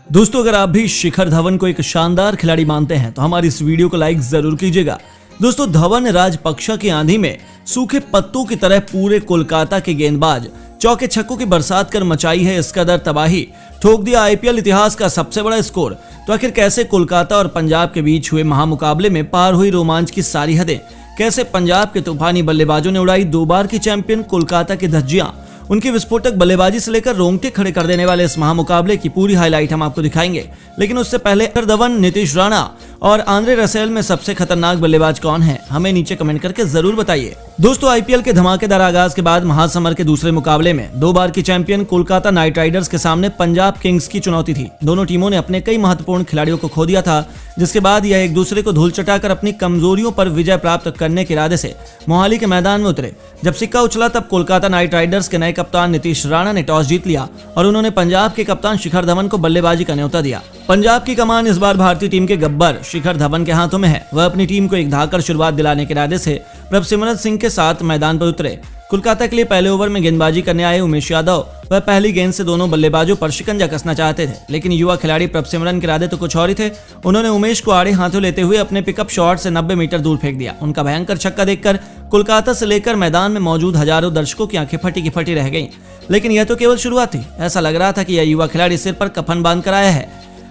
दोस्तों, अगर आप भी शिखर धवन को एक शानदार खिलाड़ी मानते हैं तो हमारी इस वीडियो को लाइक जरूर कीजिएगा। दोस्तों, धवन राजपक्षा की आंधी में सूखे पत्तों की तरह पूरे कोलकाता के गेंदबाज चौके छक्कों की बरसात कर मचाई है इस कदर तबाही, ठोक दिया आईपीएल इतिहास का सबसे बड़ा स्कोर। तो आखिर कैसे कोलकाता और पंजाब के बीच हुए महामुकाबले में पार हुई रोमांच की सारी हदें, कैसे पंजाब के तूफानी बल्लेबाजों ने उड़ाई 2 बार की चैंपियन कोलकाता की धज्जियां, उनकी विस्फोटक बल्लेबाजी से लेकर रोंगटे खड़े कर देने वाले इस महामुकाबले की पूरी हाईलाइट हम आपको दिखाएंगे। लेकिन उससे पहले शिखर धवन, नीतीश राणा और आंद्रे रसेल में सबसे खतरनाक बल्लेबाज कौन है, हमें नीचे कमेंट करके जरूर बताइए। दोस्तों, आईपीएल के धमाकेदार आगाज के बाद महासमर के दूसरे मुकाबले में 2 बार की चैंपियन कोलकाता नाइट राइडर्स के सामने पंजाब किंग्स की चुनौती थी। दोनों टीमों ने अपने कई महत्वपूर्ण खिलाड़ियों को खो दिया था, जिसके बाद यह एक दूसरे को धूल चटाकर अपनी कमजोरियों पर विजय प्राप्त करने के इरादे से मोहाली के मैदान में उतरे। जब सिक्का उछला तब कोलकाता नाइट राइडर्स के नए कप्तान नीतीश राणा ने टॉस जीत लिया और उन्होंने पंजाब के कप्तान शिखर धवन को बल्लेबाजी का न्योता दिया। पंजाब की कमान इस बार भारतीय टीम के गब्बर शिखर धवन के हाथों में है। वह अपनी टीम को एक धाकड़ शुरुआत दिलाने के इरादे से प्रभसिमरत सिंह के साथ मैदान पर उतरे। कोलकाता के लिए पहले ओवर में गेंदबाजी करने आए उमेश यादव वह पहली गेंद से दोनों बल्लेबाजों पर शिकंजा कसना चाहते थे, लेकिन युवा खिलाड़ी प्रभसिमरन के इरादे तो कुछ और ही थे। उन्होंने उमेश को आड़े हाथों लेते हुए अपने पिकअप शॉट से 90 मीटर दूर फेंक दिया। उनका भयंकर छक्का देखकर कोलकाता से लेकर मैदान में मौजूद हजारों दर्शकों की आंखें फटी की फटी रह गईं। लेकिन यह तो केवल शुरुआत थी। ऐसा लग रहा था कि यह युवा खिलाड़ी सिर पर कफन बांध कर आया है।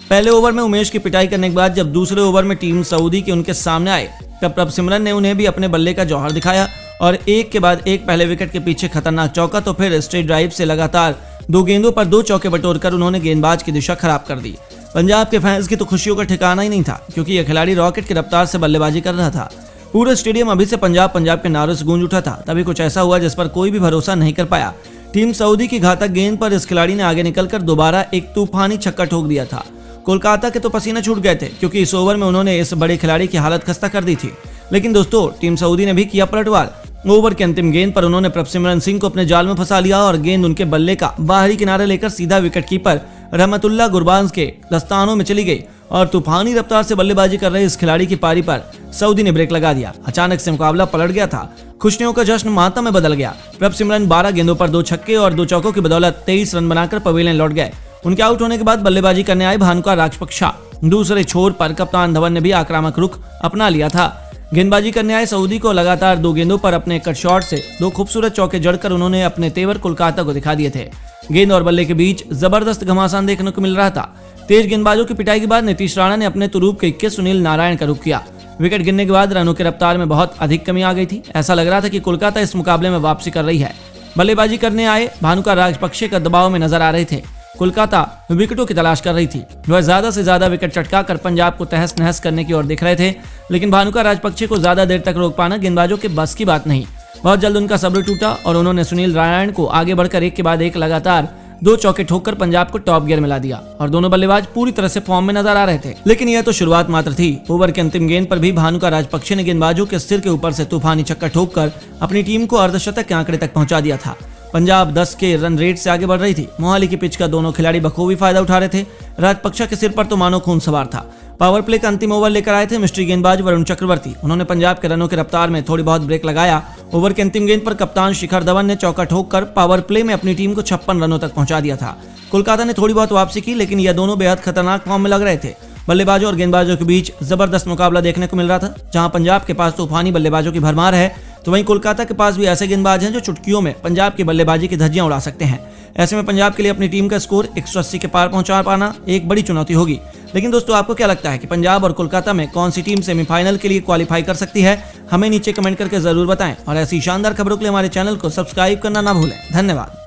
पहले ओवर में उमेश की पिटाई करने के बाद जब दूसरे ओवर में टीम सऊदी के उनके सामने आए तब प्रभसिमरन ने उन्हें भी अपने बल्ले का जौहर दिखाया और एक के बाद एक पहले विकेट के पीछे खतरनाक चौका तो फिर स्ट्रेट ड्राइव से लगातार 2 गेंदों पर 2 चौके बटोरकर उन्होंने गेंदबाज की दिशा खराब कर दी। पंजाब के फैंस की तो खुशियों का ठिकाना ही नहीं था, क्योंकि यह खिलाड़ी रॉकेट की रफ्तार से बल्लेबाजी कर रहा था। पूरा स्टेडियम अभी से पंजाब पंजाब के नारों से गूंज उठा था। तभी कुछ ऐसा हुआ जिस पर कोई भी भरोसा नहीं कर पाया। टीम सऊदी की घातक गेंद पर इस खिलाड़ी ने आगे निकलकर दोबारा एक तूफानी छक्का ठोक दिया था। कोलकाता के तो पसीने छूट गए थे, क्योंकि इस ओवर में उन्होंने इस बड़े खिलाड़ी की हालत खस्ता कर दी थी। लेकिन दोस्तों, टीम सऊदी ने भी किया पलटवार। ओवर के अंतिम गेंद पर उन्होंने प्रभसिमरन सिंह को अपने जाल में फंसा लिया और गेंद उनके बल्ले का बाहरी किनारे लेकर सीधा विकेटकीपर रहमतुल्लाह गुरबाज के दस्तानों में चली गई और तूफानी रफ्तार से बल्लेबाजी कर रहे इस खिलाड़ी की पारी पर सऊदी ने ब्रेक लगा दिया। अचानक से मुकाबला पलट गया था। खुशियों का जश्न मातम में बदल गया। प्रभसिमरन 12 गेंदों पर 2 छक्के और 2 चौकों की बदौलत 23 रन बनाकर पवेलियन लौट गए। उनके आउट होने के बाद बल्लेबाजी करने आए भानुका राजपक्षा। दूसरे छोर पर कप्तान धवन ने भी आक्रामक रुख अपना लिया था। गेंदबाजी करने आए सऊदी को लगातार 2 गेंदों पर अपने कट शॉट से 2 खूबसूरत चौके जड़कर उन्होंने अपने तेवर कोलकाता को दिखा दिए थे। गेंद और बल्ले के बीच जबरदस्त घमासान देखने को मिल रहा था। तेज गेंदबाजों की पिटाई के बाद नीतीश राणा ने अपने तुरूप के 21 सुनील नारायण का रुख किया। विकेट गिरने के बाद रनों की रफ्तार में बहुत अधिक कमी आ गई थी। ऐसा लग रहा था कि कोलकाता इस मुकाबले में वापसी कर रही है। बल्लेबाजी करने आए भानुका राजपक्षे का दबाव में नजर आ रहे थे। कोलकाता विकेटों की तलाश कर रही थी। वह ज्यादा से ज्यादा विकेट चटकाकर पंजाब को तहस नहस करने की ओर दिख रहे थे, लेकिन भानुका राजपक्षे को ज्यादा देर तक रोक पाना गेंदबाजों के बस की बात नहीं। बहुत जल्द उनका सब्र टूटा और उन्होंने सुनील नारायण को आगे बढ़कर एक के बाद एक लगातार 2 चौके ठोककर पंजाब को टॉप गियर में ला दिया और दोनों बल्लेबाज पूरी तरह से फॉर्म में नजर आ रहे थे। लेकिन यह तो शुरुआत मात्र थी। ओवर के अंतिम गेंद पर भी भानुका राजपक्षे ने गेंदबाजों के सिर के ऊपर से तूफानी छक्का ठोककर अपनी टीम को अर्धशतक के आंकड़े तक पहुंचा दिया था। पंजाब 10 के रन रेट से आगे बढ़ रही थी। मोहाली की पिच का दोनों खिलाड़ी बखूबी फायदा उठा रहे थे। राजपक्षा के सिर पर तो मानो खून सवार था। पावर प्ले का अंतिम ओवर लेकर आए थे मिस्ट्री गेंदबाज वरुण चक्रवर्ती। उन्होंने पंजाब के रनों की रफ्तार में थोड़ी बहुत ब्रेक लगाया। ओवर के अंतिम गेंद पर कप्तान शिखर धवन ने चौका ठोककर पावर प्ले में अपनी टीम को 56 रनों तक पहुंचा दिया था। कोलकाता ने थोड़ी बहुत वापसी की, लेकिन यह दोनों बेहद खतरनाक फॉर्म में लग रहे थे। बल्लेबाजों और गेंदबाजों के बीच जबरदस्त मुकाबला देखने को मिल रहा था। जहां पंजाब के पास तूफानी बल्लेबाजों की भरमार है, तो वहीं कोलकाता के पास भी ऐसे गेंदबाज हैं जो चुटकियों में पंजाब की बल्लेबाजी की धज्जियां उड़ा सकते हैं। ऐसे में पंजाब के लिए अपनी टीम का स्कोर 180 के पार पहुंचा पाना एक बड़ी चुनौती होगी। लेकिन दोस्तों, आपको क्या लगता है कि पंजाब और कोलकाता में कौन सी टीम सेमीफाइनल के लिए क्वालिफाई कर सकती है? हमें नीचे कमेंट करके जरूर बताएं और ऐसी शानदार खबरों के लिए हमारे चैनल को सब्सक्राइब करना ना भूलें। धन्यवाद।